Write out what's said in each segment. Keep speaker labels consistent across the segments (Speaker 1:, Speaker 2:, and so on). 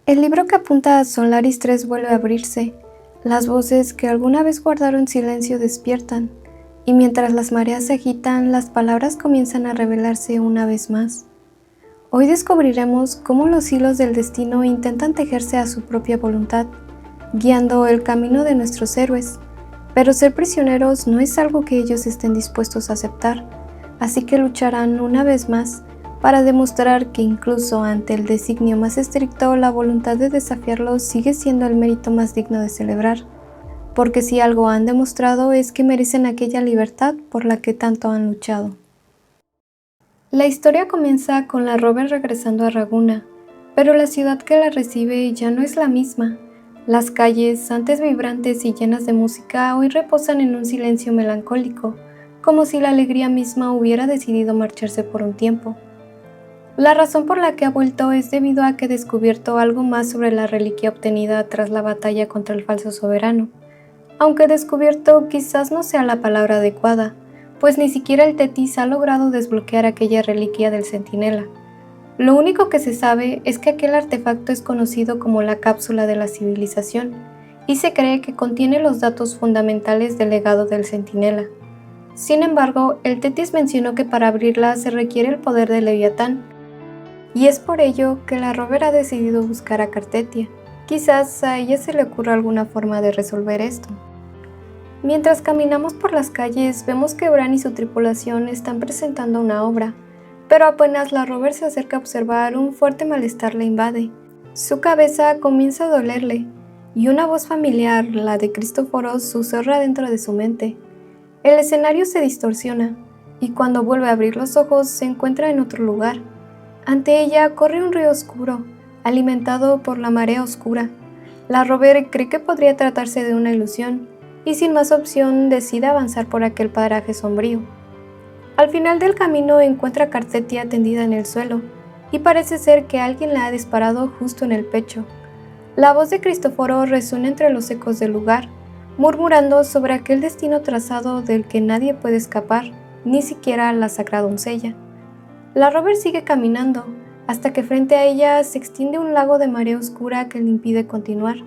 Speaker 1: El libro que apunta a Solaris 3 vuelve a abrirse. Las voces que alguna vez guardaron silencio despiertan, y mientras las mareas se agitan, las palabras comienzan a revelarse una vez más. Hoy descubriremos cómo los hilos del destino intentan tejerse a su propia voluntad, guiando el camino de nuestros héroes. Pero ser prisioneros no es algo que ellos estén dispuestos a aceptar, así que lucharán una vez más para demostrar que incluso ante el designio más estricto, la voluntad de desafiarlo sigue siendo el mérito más digno de celebrar, porque si algo han demostrado es que merecen aquella libertad por la que tanto han luchado. La historia comienza con la Robert regresando a Raguna, pero la ciudad que la recibe ya no es la misma. Las calles, antes vibrantes y llenas de música, hoy reposan en un silencio melancólico, como si la alegría misma hubiera decidido marcharse por un tiempo. La razón por la que ha vuelto es debido a que ha descubierto algo más sobre la reliquia obtenida tras la batalla contra el falso soberano. Aunque descubierto quizás no sea la palabra adecuada, pues ni siquiera el Tetis ha logrado desbloquear aquella reliquia del Centinela. Lo único que se sabe es que aquel artefacto es conocido como la cápsula de la civilización, y se cree que contiene los datos fundamentales del legado del Centinela. Sin embargo, el Tetis mencionó que para abrirla se requiere el poder de Leviatán, y es por ello que la Robert ha decidido buscar a Cartetia. Quizás a ella se le ocurra alguna forma de resolver esto. Mientras caminamos por las calles, vemos que Bran y su tripulación están presentando una obra, pero apenas la Robert se acerca a observar, un fuerte malestar la invade. Su cabeza comienza a dolerle, y una voz familiar, la de Cristóforos, susurra dentro de su mente. El escenario se distorsiona, y cuando vuelve a abrir los ojos se encuentra en otro lugar. Ante ella corre un río oscuro, alimentado por la marea oscura. La Robert cree que podría tratarse de una ilusión, y sin más opción decide avanzar por aquel paraje sombrío. Al final del camino encuentra a Cartetia tendida en el suelo, y parece ser que alguien la ha disparado justo en el pecho. La voz de Cristóforo resuena entre los ecos del lugar, murmurando sobre aquel destino trazado del que nadie puede escapar, ni siquiera la Sacra Doncella. La Robert sigue caminando, hasta que frente a ella se extiende un lago de marea oscura que le impide continuar.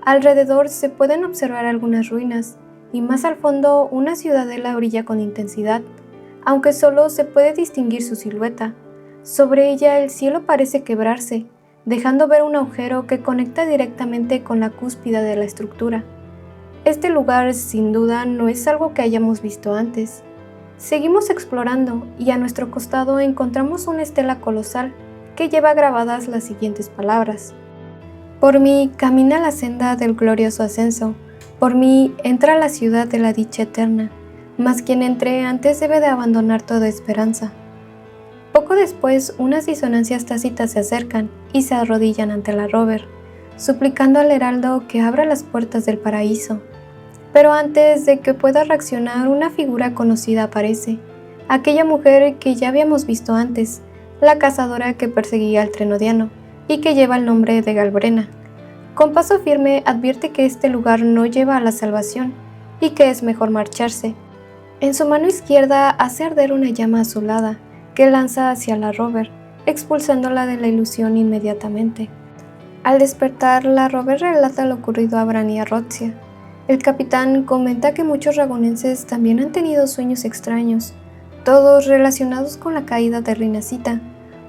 Speaker 1: Alrededor se pueden observar algunas ruinas, y más al fondo una ciudadela brilla con intensidad, aunque solo se puede distinguir su silueta. Sobre ella el cielo parece quebrarse, dejando ver un agujero que conecta directamente con la cúspide de la estructura. Este lugar, sin duda, no es algo que hayamos visto antes. Seguimos explorando y a nuestro costado encontramos una estela colosal que lleva grabadas las siguientes palabras. Por mí camina la senda del glorioso ascenso, por mí entra a la ciudad de la dicha eterna, mas quien entre antes debe de abandonar toda esperanza. Poco después, unas disonancias tácitas se acercan y se arrodillan ante la Robert, suplicando al heraldo que abra las puertas del paraíso. Pero antes de que pueda reaccionar, una figura conocida aparece, aquella mujer que ya habíamos visto antes, la cazadora que perseguía al Trenodiano y que lleva el nombre de Galbrena. Con paso firme advierte que este lugar no lleva a la salvación y que es mejor marcharse. En su mano izquierda hace arder una llama azulada que lanza hacia la Robert, expulsándola de la ilusión inmediatamente. Al despertar, la Robert relata lo ocurrido a Bran y a Roxia. El capitán comenta que muchos ragunenses también han tenido sueños extraños, todos relacionados con la caída de Rinascita.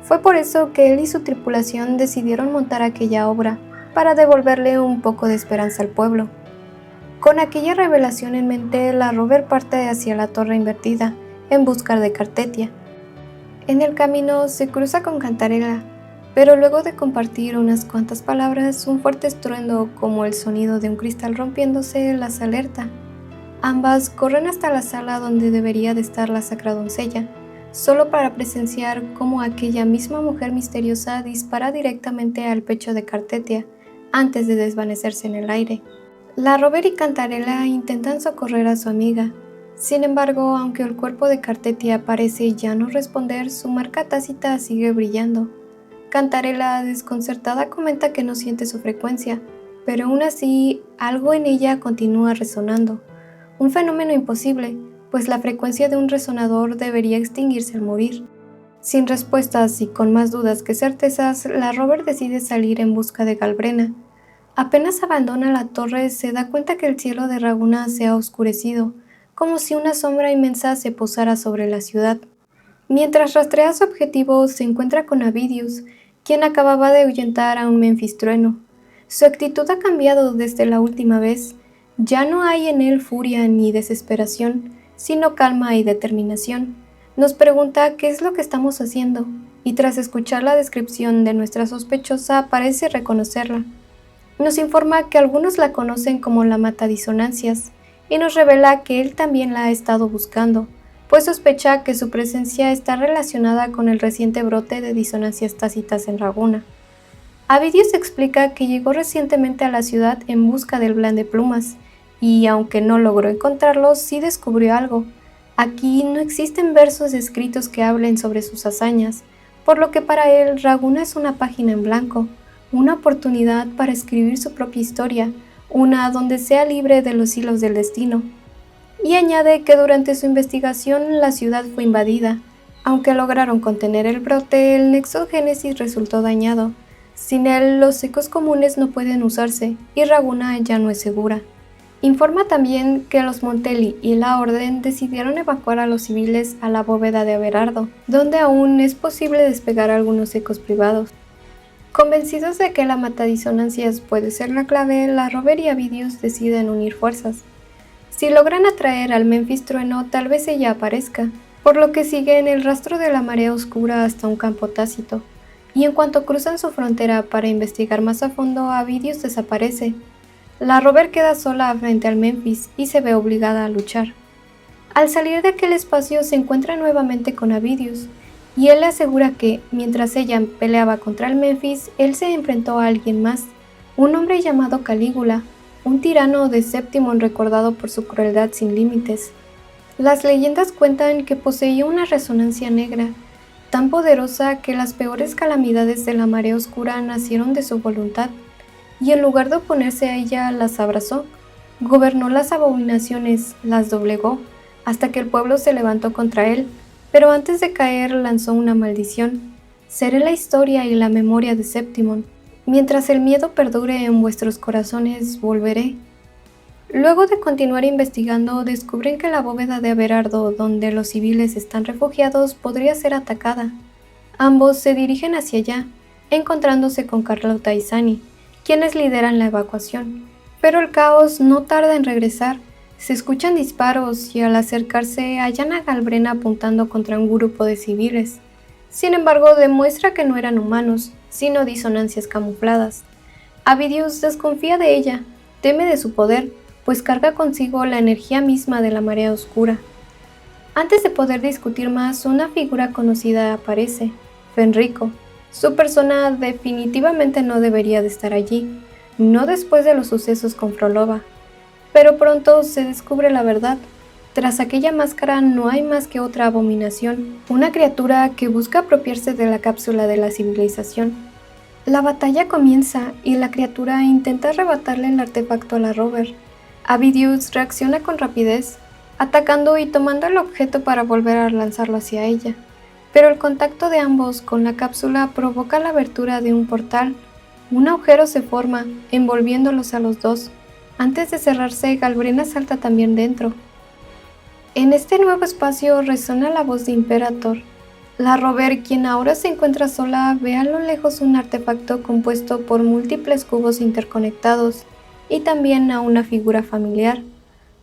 Speaker 1: Fue por eso que él y su tripulación decidieron montar aquella obra, para devolverle un poco de esperanza al pueblo. Con aquella revelación en mente, la Robert parte hacia la torre invertida, en busca de Cartetia. En el camino se cruza con Cantarela, pero luego de compartir unas cuantas palabras, un fuerte estruendo como el sonido de un cristal rompiéndose las alerta. Ambas corren hasta la sala donde debería de estar la Sacra Doncella, solo para presenciar cómo aquella misma mujer misteriosa dispara directamente al pecho de Cartetia, antes de desvanecerse en el aire. La Robert y Cantarela intentan socorrer a su amiga. Sin embargo, aunque el cuerpo de Cartetia parece ya no responder, su marca tácita sigue brillando. Cantarela, desconcertada, comenta que no siente su frecuencia, pero aún así algo en ella continúa resonando. Un fenómeno imposible, pues la frecuencia de un resonador debería extinguirse al morir. Sin respuestas y con más dudas que certezas, la rover decide salir en busca de Galbrena. Apenas abandona la torre, se da cuenta que el cielo de Raguna se ha oscurecido, como si una sombra inmensa se posara sobre la ciudad. Mientras rastrea su objetivo, se encuentra con Avidius, quien acababa de ahuyentar a un Memphis Trueno. Su actitud ha cambiado desde la última vez. Ya no hay en él furia ni desesperación, sino calma y determinación. Nos pregunta qué es lo que estamos haciendo, y tras escuchar la descripción de nuestra sospechosa parece reconocerla. Nos informa que algunos la conocen como la Matadisonancias, y nos revela que él también la ha estado buscando, pues sospecha que su presencia está relacionada con el reciente brote de disonancias tácitas en Raguna. Avidius explica que llegó recientemente a la ciudad en busca del Blandeplumas, y aunque no logró encontrarlo, sí descubrió algo. Aquí no existen versos escritos que hablen sobre sus hazañas, por lo que para él Raguna es una página en blanco, una oportunidad para escribir su propia historia, una donde sea libre de los hilos del destino. Y añade que durante su investigación la ciudad fue invadida. Aunque lograron contener el brote, el nexo génesis resultó dañado. Sin él, los ecos comunes no pueden usarse y Raguna ya no es segura. Informa también que los Montelli y la Orden decidieron evacuar a los civiles a la bóveda de Averardo, donde aún es posible despegar algunos ecos privados. Convencidos de que la matadisonancias puede ser la clave, la rover y Avidius deciden unir fuerzas. Si logran atraer al Memphis Trueno, tal vez ella aparezca, por lo que siguen el rastro de la marea oscura hasta un campo tácito, y en cuanto cruzan su frontera para investigar más a fondo, Avidius desaparece. La rover queda sola frente al Memphis y se ve obligada a luchar. Al salir de aquel espacio se encuentra nuevamente con Avidius, y él le asegura que, mientras ella peleaba contra el Memphis, él se enfrentó a alguien más, un hombre llamado Calígula, un tirano de Septimon recordado por su crueldad sin límites. Las leyendas cuentan que poseía una resonancia negra, tan poderosa que las peores calamidades de la marea oscura nacieron de su voluntad, y en lugar de oponerse a ella, las abrazó, gobernó las abominaciones, las doblegó, hasta que el pueblo se levantó contra él, pero antes de caer lanzó una maldición: seré la historia y la memoria de Septimon. Mientras el miedo perdure en vuestros corazones, volveré. Luego de continuar investigando, descubren que la bóveda de Averardo, donde los civiles están refugiados, podría ser atacada. Ambos se dirigen hacia allá, encontrándose con Carlota y Sani, quienes lideran la evacuación. Pero el caos no tarda en regresar. Se escuchan disparos y al acercarse hallan a Galbrena apuntando contra un grupo de civiles. Sin embargo, demuestra que no eran humanos, sino disonancias camufladas. Avidius desconfía de ella, teme de su poder, pues carga consigo la energía misma de la marea oscura. Antes de poder discutir más, una figura conocida aparece: Fenrico. Su persona definitivamente no debería de estar allí, no después de los sucesos con Frolova. Pero pronto se descubre la verdad. Tras aquella máscara no hay más que otra abominación, una criatura que busca apropiarse de la cápsula de la civilización. La batalla comienza y la criatura intenta arrebatarle el artefacto a la rover. Avidius reacciona con rapidez, atacando y tomando el objeto para volver a lanzarlo hacia ella. Pero el contacto de ambos con la cápsula provoca la abertura de un portal. Un agujero se forma, envolviéndolos a los dos. Antes de cerrarse, Galbrena salta también dentro. En este nuevo espacio resuena la voz de Imperator. La rover, quien ahora se encuentra sola, ve a lo lejos un artefacto compuesto por múltiples cubos interconectados y también a una figura familiar,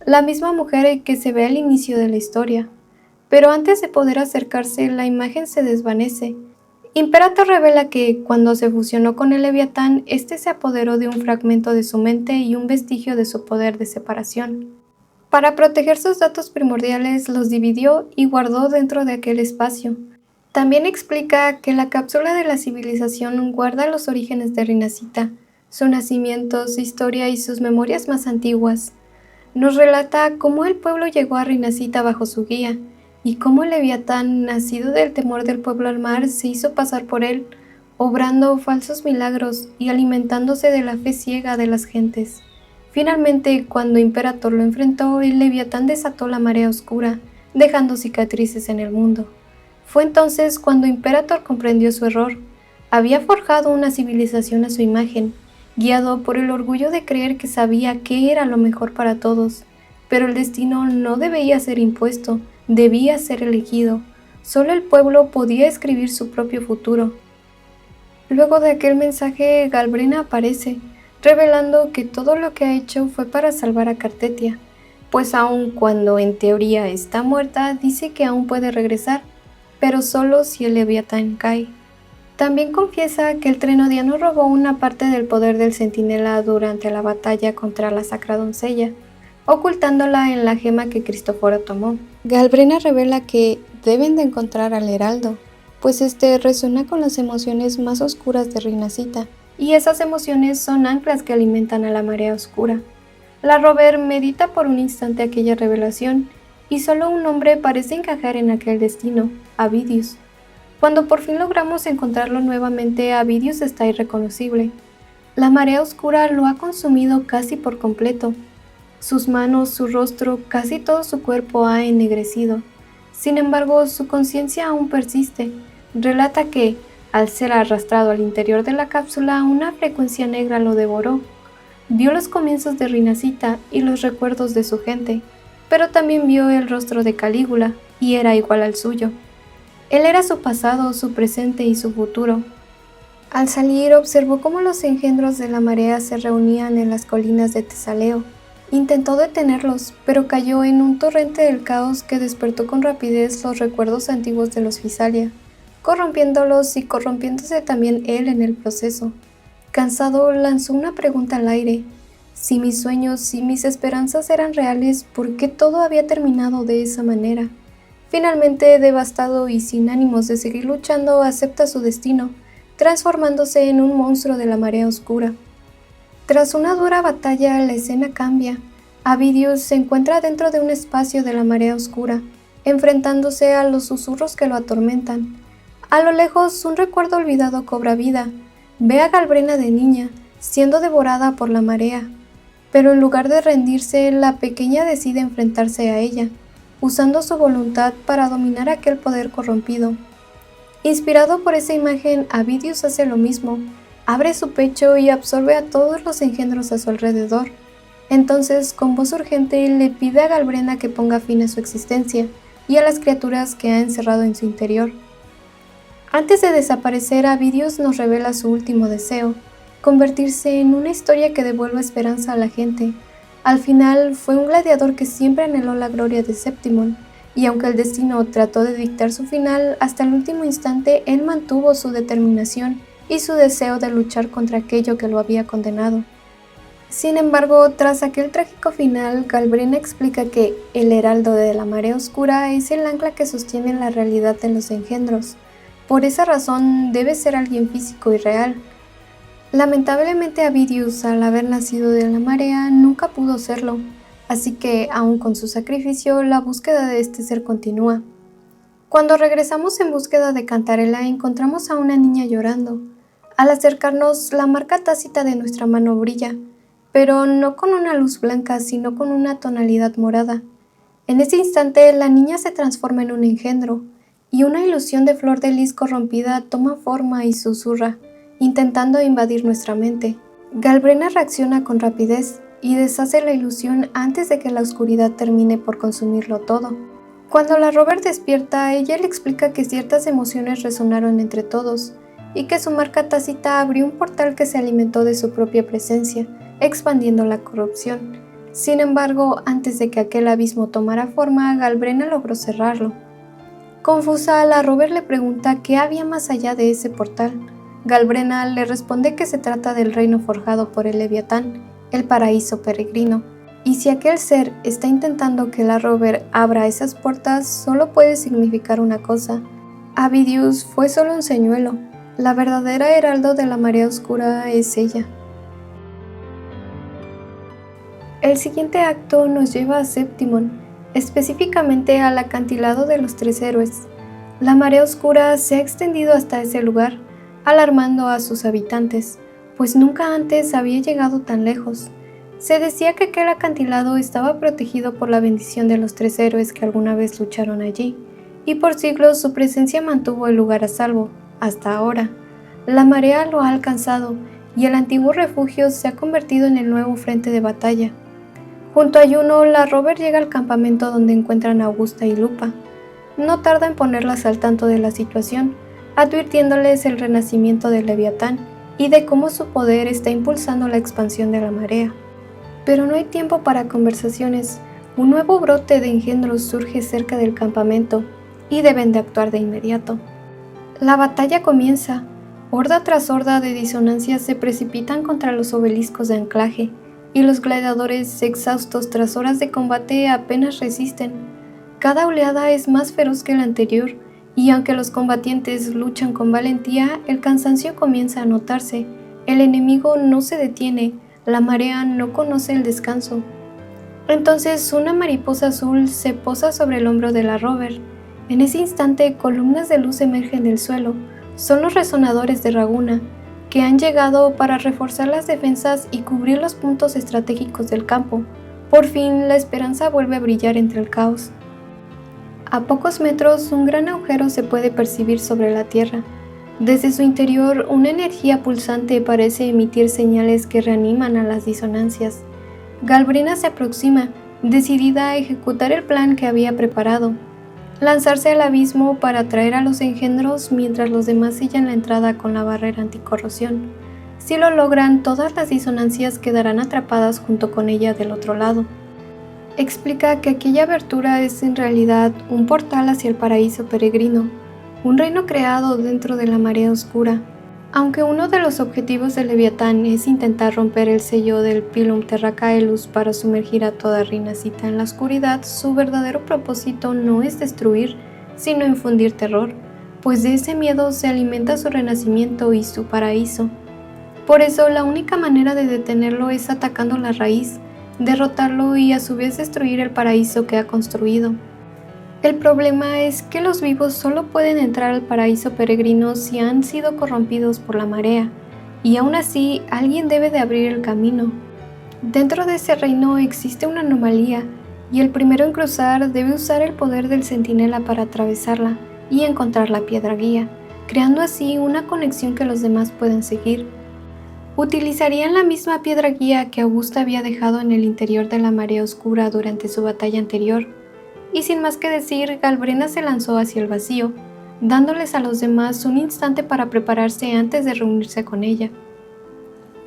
Speaker 1: la misma mujer que se ve al inicio de la historia. Pero antes de poder acercarse, la imagen se desvanece. Imperator revela que, cuando se fusionó con el Leviatán, este se apoderó de un fragmento de su mente y un vestigio de su poder de separación. Para proteger sus datos primordiales, los dividió y guardó dentro de aquel espacio. También explica que la cápsula de la civilización guarda los orígenes de Rinascita, su nacimiento, su historia y sus memorias más antiguas. Nos relata cómo el pueblo llegó a Rinascita bajo su guía, y cómo el Leviatán, nacido del temor del pueblo al mar, se hizo pasar por él, obrando falsos milagros y alimentándose de la fe ciega de las gentes. Finalmente, cuando Imperator lo enfrentó, el Leviatán desató la marea oscura, dejando cicatrices en el mundo. Fue entonces cuando Imperator comprendió su error. Había forjado una civilización a su imagen, guiado por el orgullo de creer que sabía qué era lo mejor para todos. Pero el destino no debía ser impuesto, debía ser elegido. Solo el pueblo podía escribir su propio futuro. Luego de aquel mensaje, Galbrena aparece, revelando que todo lo que ha hecho fue para salvar a Cartetia, pues aun cuando en teoría está muerta, dice que aún puede regresar, pero solo si el Leviatán cae. También confiesa que el Trenodiano robó una parte del poder del Centinela durante la batalla contra la Sacra Doncella, ocultándola en la gema que Cristoforo tomó. Galbrena revela que deben de encontrar al Heraldo, pues este resuena con las emociones más oscuras de Rinascita, y esas emociones son anclas que alimentan a la marea oscura. La Rover medita por un instante aquella revelación, y solo un hombre parece encajar en aquel destino, Avidius. Cuando por fin logramos encontrarlo nuevamente, Avidius está irreconocible. La marea oscura lo ha consumido casi por completo. Sus manos, su rostro, casi todo su cuerpo ha ennegrecido. Sin embargo, su conciencia aún persiste. Relata que, al ser arrastrado al interior de la cápsula, una frecuencia negra lo devoró. Vio los comienzos de Rinascita y los recuerdos de su gente, pero también vio el rostro de Calígula, y era igual al suyo. Él era su pasado, su presente y su futuro. Al salir, observó cómo los engendros de la marea se reunían en las colinas de Tesaleo. Intentó detenerlos, pero cayó en un torrente del caos que despertó con rapidez los recuerdos antiguos de los Fisalia, corrompiéndolos y corrompiéndose también él en el proceso. Cansado, lanzó una pregunta al aire. Si mis sueños, si mis esperanzas eran reales, ¿por qué todo había terminado de esa manera? Finalmente, devastado y sin ánimos de seguir luchando, acepta su destino, transformándose en un monstruo de la marea oscura. Tras una dura batalla, la escena cambia. Avidius se encuentra dentro de un espacio de la marea oscura, enfrentándose a los susurros que lo atormentan. A lo lejos, un recuerdo olvidado cobra vida. Ve a Galbrena de niña, siendo devorada por la marea. Pero en lugar de rendirse, la pequeña decide enfrentarse a ella, usando su voluntad para dominar aquel poder corrompido. Inspirado por esa imagen, Avidius hace lo mismo. Abre su pecho y absorbe a todos los engendros a su alrededor. Entonces, con voz urgente, le pide a Galbrena que ponga fin a su existencia y a las criaturas que ha encerrado en su interior. Antes de desaparecer, Avidius nos revela su último deseo, convertirse en una historia que devuelva esperanza a la gente. Al final, fue un gladiador que siempre anheló la gloria de Septimon, y aunque el destino trató de dictar su final, hasta el último instante él mantuvo su determinación y su deseo de luchar contra aquello que lo había condenado. Sin embargo, tras aquel trágico final, Galbrena explica que el heraldo de la marea oscura es el ancla que sostiene la realidad de los engendros. Por esa razón, debe ser alguien físico y real. Lamentablemente, Avidius, al haber nacido de la marea, nunca pudo serlo, así que, aun con su sacrificio, la búsqueda de este ser continúa. Cuando regresamos en búsqueda de Cantarella, encontramos a una niña llorando. Al acercarnos, la marca tácita de nuestra mano brilla, pero no con una luz blanca, sino con una tonalidad morada. En ese instante, la niña se transforma en un engendro, y una ilusión de flor de lis corrompida toma forma y susurra, intentando invadir nuestra mente. Galbrena reacciona con rapidez y deshace la ilusión antes de que la oscuridad termine por consumirlo todo. Cuando la Rover despierta, ella le explica que ciertas emociones resonaron entre todos, y que su marca tácita abrió un portal que se alimentó de su propia presencia, expandiendo la corrupción. Sin embargo, antes de que aquel abismo tomara forma, Galbrena logró cerrarlo. Confusa, la Rover le pregunta qué había más allá de ese portal. Galbrena le responde que se trata del reino forjado por el Leviatán, el paraíso peregrino. Y si aquel ser está intentando que la Rover abra esas puertas, solo puede significar una cosa. Avidius fue solo un señuelo. La verdadera heraldo de la marea oscura es ella. El siguiente acto nos lleva a Septimon, específicamente al acantilado de los Tres Héroes. La marea oscura se ha extendido hasta ese lugar, alarmando a sus habitantes, pues nunca antes había llegado tan lejos. Se decía que aquel acantilado estaba protegido por la bendición de los Tres Héroes que alguna vez lucharon allí, y por siglos su presencia mantuvo el lugar a salvo, hasta ahora. La marea lo ha alcanzado y el antiguo refugio se ha convertido en el nuevo frente de batalla. Junto a Juno, la rover llega al campamento donde encuentran a Augusta y Lupa. No tarda en ponerlas al tanto de la situación, advirtiéndoles el renacimiento del Leviatán y de cómo su poder está impulsando la expansión de la marea. Pero no hay tiempo para conversaciones. Un nuevo brote de engendros surge cerca del campamento y deben de actuar de inmediato. La batalla comienza. Horda tras horda de disonancias se precipitan contra los obeliscos de anclaje y los gladiadores, exhaustos tras horas de combate, apenas resisten. Cada oleada es más feroz que la anterior y aunque los combatientes luchan con valentía, el cansancio comienza a notarse. El enemigo no se detiene, la marea no conoce el descanso. Entonces una mariposa azul se posa sobre el hombro de la rover. En ese instante, columnas de luz emergen del suelo. Son los resonadores de Raguna, que han llegado para reforzar las defensas y cubrir los puntos estratégicos del campo. Por fin, la esperanza vuelve a brillar entre el caos. A pocos metros, un gran agujero se puede percibir sobre la tierra. Desde su interior, una energía pulsante parece emitir señales que reaniman a las disonancias. Galbrina se aproxima, decidida a ejecutar el plan que había preparado: lanzarse al abismo para atraer a los engendros mientras los demás sellan la entrada con la barrera anticorrosión. Si lo logran, todas las disonancias quedarán atrapadas junto con ella del otro lado. Explica que aquella abertura es en realidad un portal hacia el paraíso peregrino, un reino creado dentro de la marea oscura. Aunque uno de los objetivos del Leviatán es intentar romper el sello del Pilum Terracaelus para sumergir a toda Rinascita en la oscuridad, su verdadero propósito no es destruir, sino infundir terror, pues de ese miedo se alimenta su renacimiento y su paraíso. Por eso, la única manera de detenerlo es atacando la raíz, derrotarlo y a su vez destruir el paraíso que ha construido. El problema es que los vivos solo pueden entrar al paraíso peregrino si han sido corrompidos por la marea, y aún así alguien debe de abrir el camino. Dentro de ese reino existe una anomalía, y el primero en cruzar debe usar el poder del centinela para atravesarla y encontrar la piedra guía, creando así una conexión que los demás pueden seguir. Utilizarían la misma piedra guía que Augusta había dejado en el interior de la marea oscura durante su batalla anterior. Y sin más que decir, Galbrina se lanzó hacia el vacío, dándoles a los demás un instante para prepararse antes de reunirse con ella.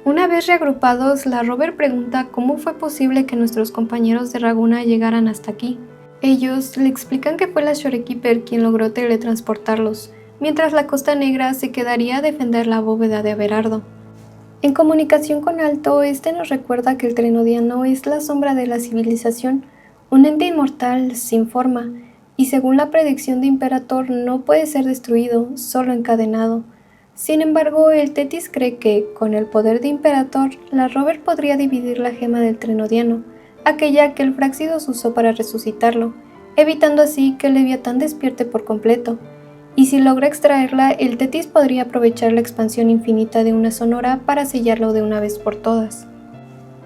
Speaker 1: Una vez reagrupados, la rover pregunta cómo fue posible que nuestros compañeros de Raguna llegaran hasta aquí. Ellos le explican que fue la Shorekeeper quien logró teletransportarlos, mientras la Costa Negra se quedaría a defender la bóveda de Averardo. En comunicación con Alto, este nos recuerda que el Trenodiano es la sombra de la civilización, un ente inmortal, sin forma, y según la predicción de Imperator no puede ser destruido, solo encadenado. Sin embargo, el Tetis cree que, con el poder de Imperator, la rover podría dividir la gema del Trenodiano, aquella que el Fráxidos usó para resucitarlo, evitando así que el Leviatán despierte por completo. Y si logra extraerla, el Tetis podría aprovechar la expansión infinita de una sonora para sellarlo de una vez por todas.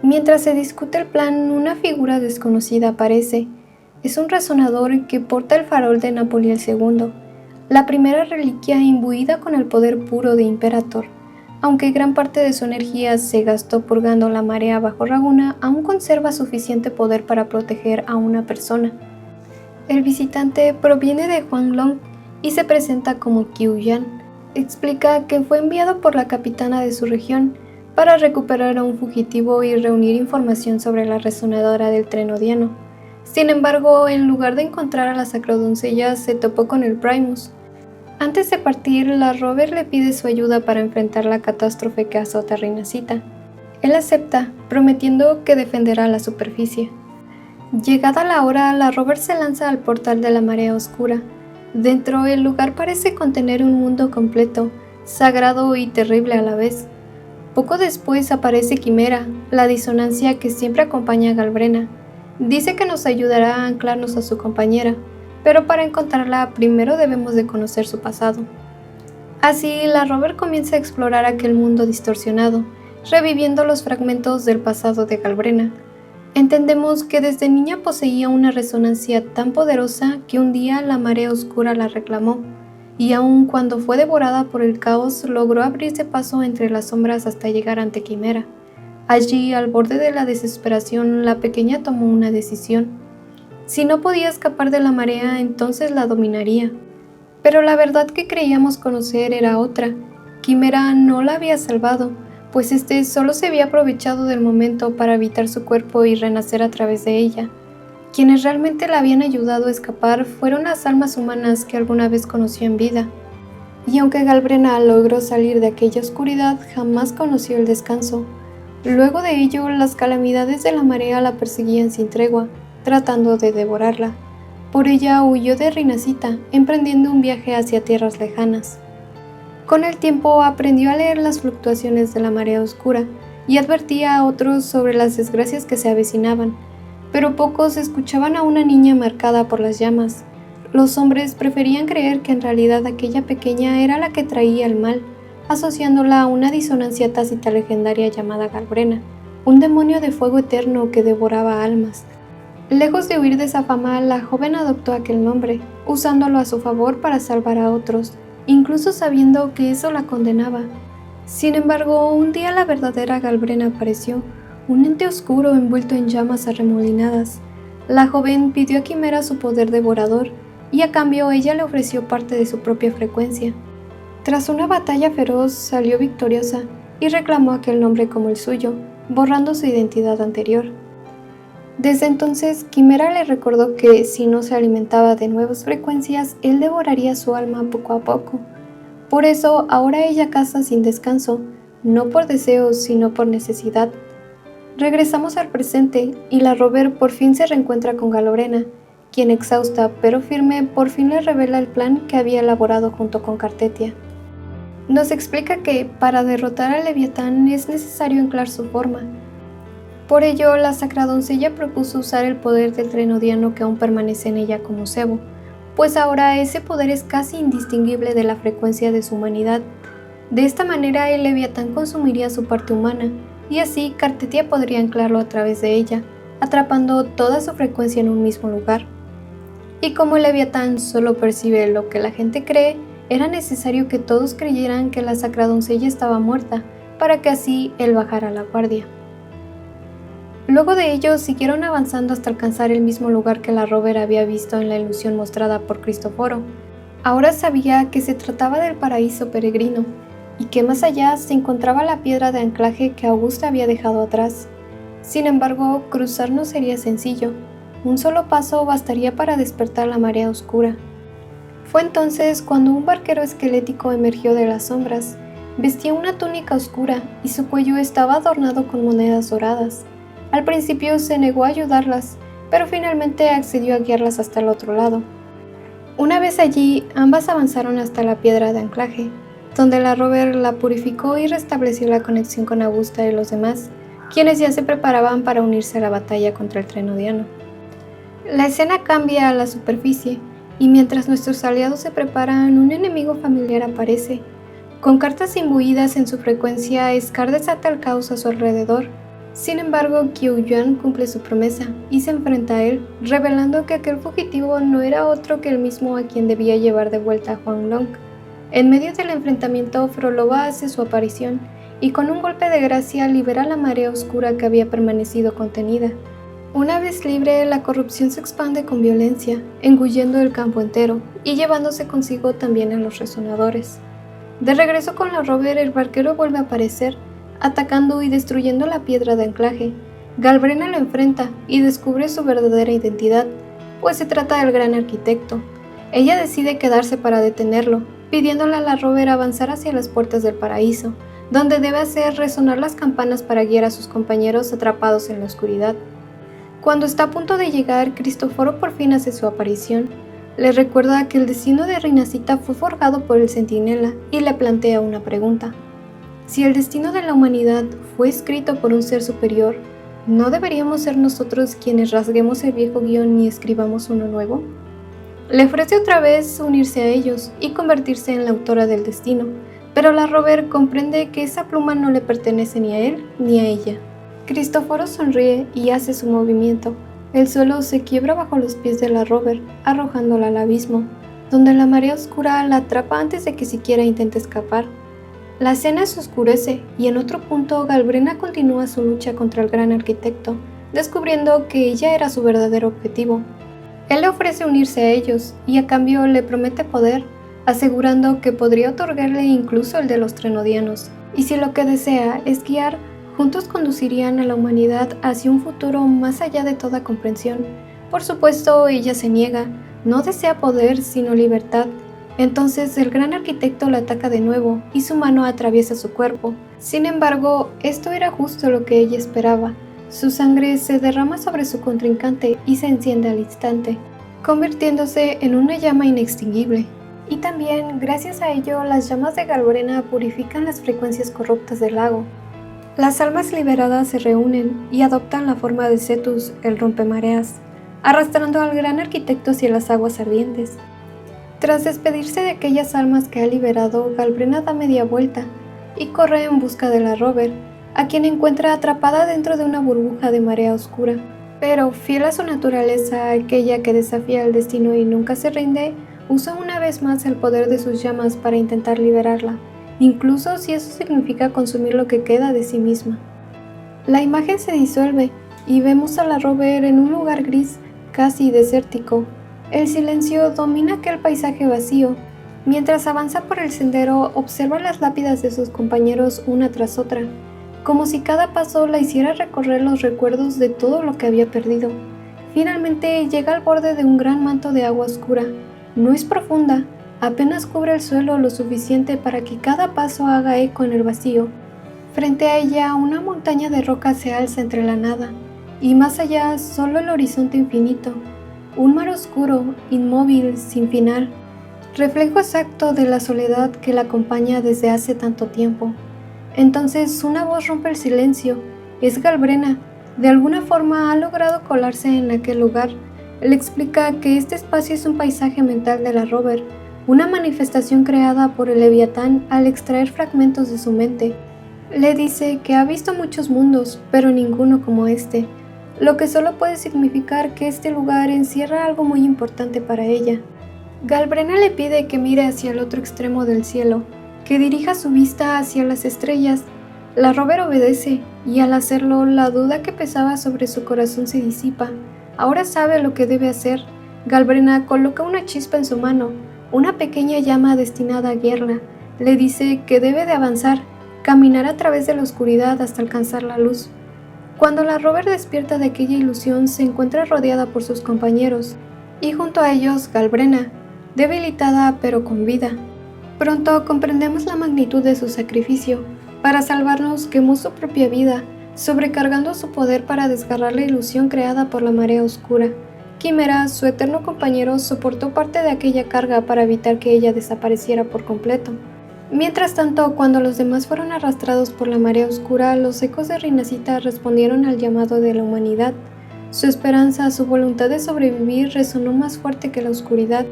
Speaker 1: Mientras se discute el plan, una figura desconocida aparece. Es un resonador que porta el farol de Napoleón II, la primera reliquia imbuida con el poder puro de Imperator. Aunque gran parte de su energía se gastó purgando la marea bajo Raguna, aún conserva suficiente poder para proteger a una persona. El visitante proviene de Huanglong y se presenta como Qiu Yan. Explica que fue enviado por la capitana de su región para recuperar a un fugitivo y reunir información sobre la resonadora del Trenodiano. Sin embargo, en lugar de encontrar a la sacrodoncella, se topó con el Primus. Antes de partir, la rover le pide su ayuda para enfrentar la catástrofe que azota a Rinascita. Él acepta, prometiendo que defenderá la superficie. Llegada la hora, la rover se lanza al portal de la marea oscura. Dentro, el lugar parece contener un mundo completo, sagrado y terrible a la vez. Poco después aparece Quimera, la disonancia que siempre acompaña a Galbrena. Dice que nos ayudará a anclarnos a su compañera, pero para encontrarla primero debemos de conocer su pasado. Así, la rover comienza a explorar aquel mundo distorsionado, reviviendo los fragmentos del pasado de Galbrena. Entendemos que desde niña poseía una resonancia tan poderosa que un día la marea oscura la reclamó, y aun cuando fue devorada por el caos, logró abrirse paso entre las sombras hasta llegar ante Quimera. Allí, al borde de la desesperación, la pequeña tomó una decisión. Si no podía escapar de la marea, entonces la dominaría. Pero la verdad que creíamos conocer era otra. Quimera no la había salvado, pues este solo se había aprovechado del momento para habitar su cuerpo y renacer a través de ella. Quienes realmente la habían ayudado a escapar fueron las almas humanas que alguna vez conoció en vida. Y aunque Galbrena logró salir de aquella oscuridad, jamás conoció el descanso. Luego de ello, las calamidades de la marea la perseguían sin tregua, tratando de devorarla. Por ella huyó de Rinascita, emprendiendo un viaje hacia tierras lejanas. Con el tiempo aprendió a leer las fluctuaciones de la marea oscura y advertía a otros sobre las desgracias que se avecinaban, pero pocos escuchaban a una niña marcada por las llamas. Los hombres preferían creer que en realidad aquella pequeña era la que traía el mal, asociándola a una disonancia tácita legendaria llamada Galbrena, un demonio de fuego eterno que devoraba almas. Lejos de huir de esa fama, la joven adoptó aquel nombre, usándolo a su favor para salvar a otros, incluso sabiendo que eso la condenaba. Sin embargo, un día la verdadera Galbrena apareció, un ente oscuro envuelto en llamas arremolinadas. La joven pidió a Quimera su poder devorador, y a cambio ella le ofreció parte de su propia frecuencia. Tras una batalla feroz, salió victoriosa y reclamó aquel nombre como el suyo, borrando su identidad anterior. Desde entonces, Quimera le recordó que si no se alimentaba de nuevas frecuencias, él devoraría su alma poco a poco. Por eso, ahora ella caza sin descanso, no por deseo, sino por necesidad. Regresamos al presente, y la Rover por fin se reencuentra con Galbrena, quien exhausta pero firme por fin le revela el plan que había elaborado junto con Cartetia. Nos explica que, para derrotar al Leviatán, es necesario anclar su forma. Por ello, la Sacra Doncella propuso usar el poder del Trenodiano que aún permanece en ella como cebo, pues ahora ese poder es casi indistinguible de la frecuencia de su humanidad. De esta manera, el Leviatán consumiría su parte humana, y así Cartetia podría anclarlo a través de ella, atrapando toda su frecuencia en un mismo lugar. Y como el Leviatán solo percibe lo que la gente cree, era necesario que todos creyeran que la Sacra Doncella estaba muerta, para que así él bajara la guardia. Luego de ello, siguieron avanzando hasta alcanzar el mismo lugar que la Rover había visto en la ilusión mostrada por Cristoforo. Ahora sabía que se trataba del paraíso peregrino, y que más allá se encontraba la piedra de anclaje que Augusta había dejado atrás. Sin embargo, cruzar no sería sencillo. Un solo paso bastaría para despertar la marea oscura. Fue entonces cuando un barquero esquelético emergió de las sombras. Vestía una túnica oscura y su cuello estaba adornado con monedas doradas. Al principio se negó a ayudarlas, pero finalmente accedió a guiarlas hasta el otro lado. Una vez allí, ambas avanzaron hasta la piedra de anclaje, donde la Rover la purificó y restableció la conexión con Augusta y los demás, quienes ya se preparaban para unirse a la batalla contra el Trenodiano. La escena cambia a la superficie, y mientras nuestros aliados se preparan, un enemigo familiar aparece. Con cartas imbuidas en su frecuencia, Scar desata el caos a su alrededor. Sin embargo, Qiu Yuan cumple su promesa y se enfrenta a él, revelando que aquel fugitivo no era otro que el mismo a quien debía llevar de vuelta a Huang Long. En medio del enfrentamiento, Frolova hace su aparición y con un golpe de gracia libera la marea oscura que había permanecido contenida. Una vez libre, la corrupción se expande con violencia, engullendo el campo entero y llevándose consigo también a los resonadores. De regreso con la Rover, el barquero vuelve a aparecer, atacando y destruyendo la piedra de anclaje. Galbrena lo enfrenta y descubre su verdadera identidad, pues se trata del gran arquitecto. Ella decide quedarse para detenerlo, pidiéndole a la Rover avanzar hacia las puertas del paraíso, donde debe hacer resonar las campanas para guiar a sus compañeros atrapados en la oscuridad. Cuando está a punto de llegar, Cristoforo por fin hace su aparición. Le recuerda que el destino de Rinascita fue forjado por el Centinela y le plantea una pregunta. Si el destino de la humanidad fue escrito por un ser superior, ¿no deberíamos ser nosotros quienes rasguemos el viejo guión y escribamos uno nuevo? Le ofrece otra vez unirse a ellos y convertirse en la autora del destino, pero la Rover comprende que esa pluma no le pertenece ni a él ni a ella. Cristóforo sonríe y hace su movimiento. El suelo se quiebra bajo los pies de la rover, arrojándola al abismo, donde la marea oscura la atrapa antes de que siquiera intente escapar. La escena se oscurece y en otro punto Galbrena continúa su lucha contra el gran arquitecto, descubriendo que ella era su verdadero objetivo. Él le ofrece unirse a ellos y a cambio le promete poder, asegurando que podría otorgarle incluso el de los Trenodianos. Y si lo que desea es guiar, juntos conducirían a la humanidad hacia un futuro más allá de toda comprensión. Por supuesto, ella se niega, no desea poder sino libertad. Entonces el gran arquitecto la ataca de nuevo y su mano atraviesa su cuerpo. Sin embargo, esto era justo lo que ella esperaba. Su sangre se derrama sobre su contrincante y se enciende al instante, convirtiéndose en una llama inextinguible. Y también, gracias a ello, las llamas de Galbrena purifican las frecuencias corruptas del lago. Las almas liberadas se reúnen y adoptan la forma de Cetus, el rompemareas, arrastrando al gran arquitecto hacia las aguas ardientes. Tras despedirse de aquellas almas que ha liberado, Galbrena da media vuelta y corre en busca de la rover, a quien encuentra atrapada dentro de una burbuja de marea oscura. Pero, fiel a su naturaleza, aquella que desafía el destino y nunca se rinde, usa una vez más el poder de sus llamas para intentar liberarla, incluso si eso significa consumir lo que queda de sí misma. La imagen se disuelve y vemos a la rover en un lugar gris, casi desértico. El silencio domina aquel paisaje vacío. Mientras avanza por el sendero, observa las lápidas de sus compañeros una tras otra, como si cada paso la hiciera recorrer los recuerdos de todo lo que había perdido. Finalmente llega al borde de un gran manto de agua oscura. No es profunda, apenas cubre el suelo lo suficiente para que cada paso haga eco en el vacío. Frente a ella, una montaña de roca se alza entre la nada, y más allá solo el horizonte infinito. Un mar oscuro, inmóvil, sin final, reflejo exacto de la soledad que la acompaña desde hace tanto tiempo. Entonces una voz rompe el silencio. Es Galbrena. De alguna forma ha logrado colarse en aquel lugar. Le explica que este espacio es un paisaje mental de la rover, una manifestación creada por el Leviatán al extraer fragmentos de su mente. Le dice que ha visto muchos mundos, pero ninguno como este, lo que solo puede significar que este lugar encierra algo muy importante para ella. Galbrena le pide que mire hacia el otro extremo del cielo, que dirija su vista hacia las estrellas. La rover obedece, y al hacerlo, la duda que pesaba sobre su corazón se disipa. Ahora sabe lo que debe hacer. Galbrena coloca una chispa en su mano, una pequeña llama destinada a guiarla. Le dice que debe de avanzar, caminar a través de la oscuridad hasta alcanzar la luz. Cuando la rover despierta de aquella ilusión, se encuentra rodeada por sus compañeros, y junto a ellos Galbrena, debilitada pero con vida. Pronto comprendemos la magnitud de su sacrificio. Para salvarnos quemó su propia vida, sobrecargando su poder para desgarrar la ilusión creada por la marea oscura. Quimera, su eterno compañero, soportó parte de aquella carga para evitar que ella desapareciera por completo. Mientras tanto, cuando los demás fueron arrastrados por la marea oscura, los ecos de Rinacita respondieron al llamado de la humanidad. Su esperanza, su voluntad de sobrevivir resonó más fuerte que la oscuridad,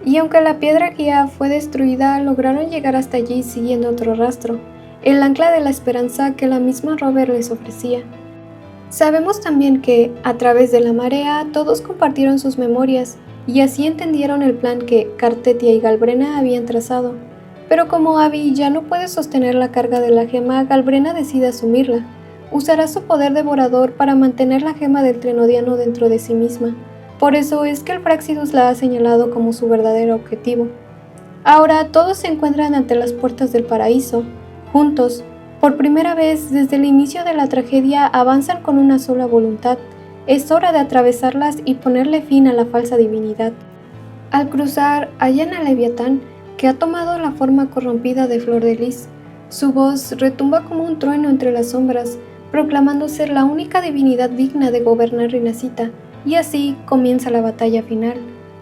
Speaker 1: y aunque la piedra guía fue destruida, lograron llegar hasta allí siguiendo otro rastro, el ancla de la esperanza que la misma rover les ofrecía. Sabemos también que, a través de la marea, todos compartieron sus memorias, y así entendieron el plan que Cartetia y Galbrena habían trazado. Pero como Abby ya no puede sostener la carga de la gema, Galbrena decide asumirla. Usará su poder devorador para mantener la gema del Trenodiano dentro de sí misma. Por eso es que el Fráxidus la ha señalado como su verdadero objetivo. Ahora todos se encuentran ante las puertas del paraíso. Juntos, por primera vez desde el inicio de la tragedia, avanzan con una sola voluntad. Es hora de atravesarlas y ponerle fin a la falsa divinidad. Al cruzar, hallan a Leviatán, que ha tomado la forma corrompida de Flor de Lis. Su voz retumba como un trueno entre las sombras, proclamando ser la única divinidad digna de gobernar Rinacita. Y así comienza la batalla final.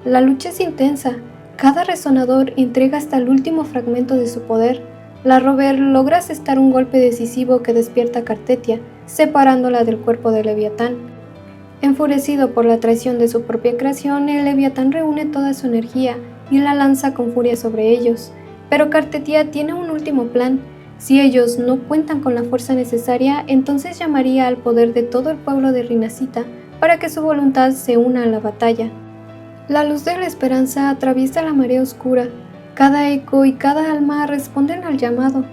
Speaker 1: La lucha es intensa. Cada resonador entrega hasta el último fragmento de su poder. La rover logra asestar un golpe decisivo que despierta a Cartetia, separándola del cuerpo de Leviatán. Enfurecido por la traición de su propia creación, el Leviatán reúne toda su energía y la lanza con furia sobre ellos. Pero Cartetia tiene un último plan. Si ellos no cuentan con la fuerza necesaria, entonces llamaría al poder de todo el pueblo de Rinascita para que su voluntad se una a la batalla. La luz de la esperanza atraviesa la marea oscura. Cada eco y cada alma responden al llamado.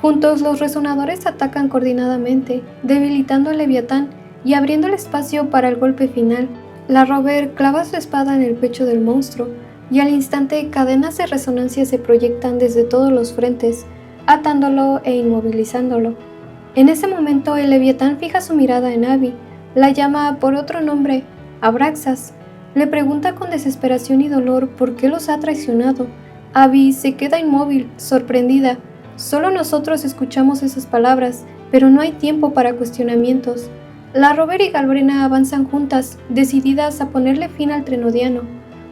Speaker 1: Juntos los resonadores atacan coordinadamente, debilitando al Leviatán y abriendo el espacio para el golpe final. La Rover clava su espada en el pecho del monstruo, y al instante cadenas de resonancia se proyectan desde todos los frentes, atándolo e inmovilizándolo. En ese momento el Leviatán fija su mirada en Abby, la llama por otro nombre, Abraxas. Le pregunta con desesperación y dolor por qué los ha traicionado. Abby se queda inmóvil, sorprendida. Solo nosotros escuchamos esas palabras, pero no hay tiempo para cuestionamientos. La Rover y Galbrena avanzan juntas, decididas a ponerle fin al Trenodiano.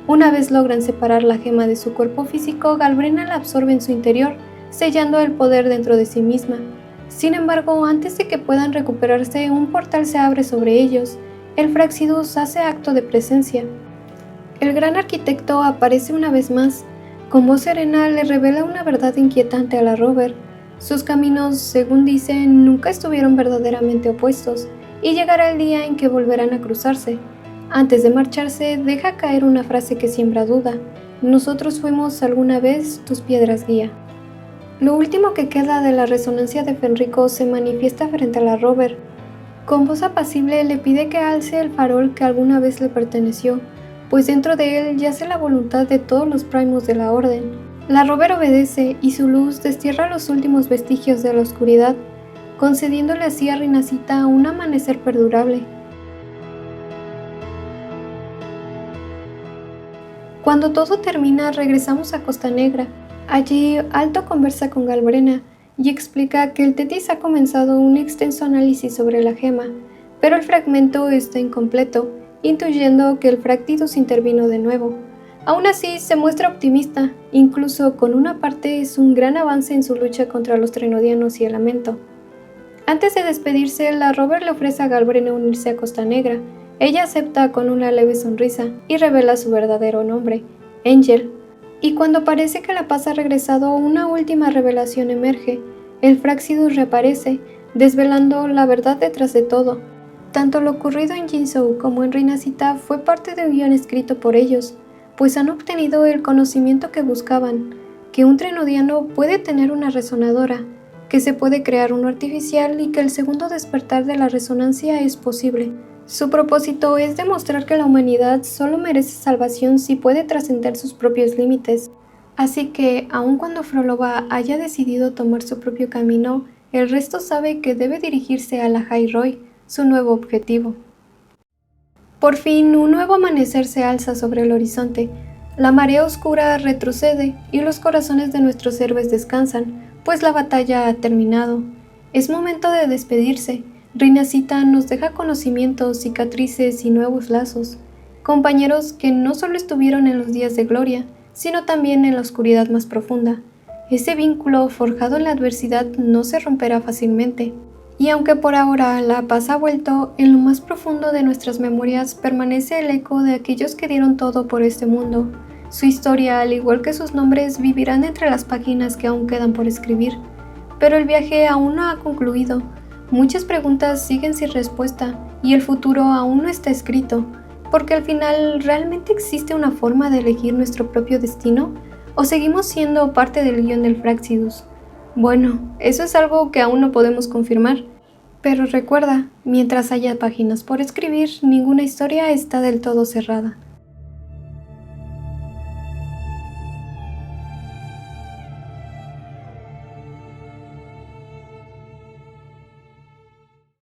Speaker 1: Una vez logran separar la gema de su cuerpo físico, Galbrena la absorbe en su interior, sellando el poder dentro de sí misma. Sin embargo, antes de que puedan recuperarse, un portal se abre sobre ellos. El Fraxidus hace acto de presencia. El gran arquitecto aparece una vez más. Con voz serena le revela una verdad inquietante a la Rover. Sus caminos, según dicen, nunca estuvieron verdaderamente opuestos, y llegará el día en que volverán a cruzarse. Antes de marcharse, deja caer una frase que siembra duda. Nosotros fuimos alguna vez tus piedras guía. Lo último que queda de la resonancia de Fenrico se manifiesta frente a la Rover. Con voz apacible le pide que alce el farol que alguna vez le perteneció, pues dentro de él yace la voluntad de todos los Primus de la Orden. La Rover obedece y su luz destierra los últimos vestigios de la oscuridad, concediéndole así a Rinascita un amanecer perdurable. Cuando todo termina, regresamos a Costa Negra. Allí, Alto conversa con Galbrena y explica que el Tetis ha comenzado un extenso análisis sobre la gema, pero el fragmento está incompleto, intuyendo que el Fractidus intervino de nuevo. Aún así, se muestra optimista, incluso con una parte es un gran avance en su lucha contra los Trenodianos y el Lamento. Antes de despedirse, la Rover le ofrece a Galbrena unirse a Costa Negra. Ella acepta con una leve sonrisa y revela su verdadero nombre, Angel. Y cuando parece que la paz ha regresado, una última revelación emerge. El Fraxidus reaparece, desvelando la verdad detrás de todo. Tanto lo ocurrido en Jinzhou como en Rinascita fue parte de un guión escrito por ellos, pues han obtenido el conocimiento que buscaban, que un Trenodiano puede tener una resonadora, que se puede crear uno artificial y que el segundo despertar de la resonancia es posible. Su propósito es demostrar que la humanidad solo merece salvación si puede trascender sus propios límites. Así que, aun cuando Frolova haya decidido tomar su propio camino, el resto sabe que debe dirigirse a la High Roy, su nuevo objetivo. Por fin, un nuevo amanecer se alza sobre el horizonte. La marea oscura retrocede y los corazones de nuestros héroes descansan, pues la batalla ha terminado. Es momento de despedirse. Rinascita nos deja conocimientos, cicatrices y nuevos lazos. Compañeros que no solo estuvieron en los días de gloria, sino también en la oscuridad más profunda. Ese vínculo forjado en la adversidad no se romperá fácilmente. Y aunque por ahora la paz ha vuelto, en lo más profundo de nuestras memorias permanece el eco de aquellos que dieron todo por este mundo. Su historia, al igual que sus nombres, vivirán entre las páginas que aún quedan por escribir. Pero el viaje aún no ha concluido. Muchas preguntas siguen sin respuesta y el futuro aún no está escrito, porque al final, ¿realmente existe una forma de elegir nuestro propio destino? ¿O seguimos siendo parte del guión del Fraxidus? Bueno, eso es algo que aún no podemos confirmar. Pero recuerda, mientras haya páginas por escribir, ninguna historia está del todo cerrada.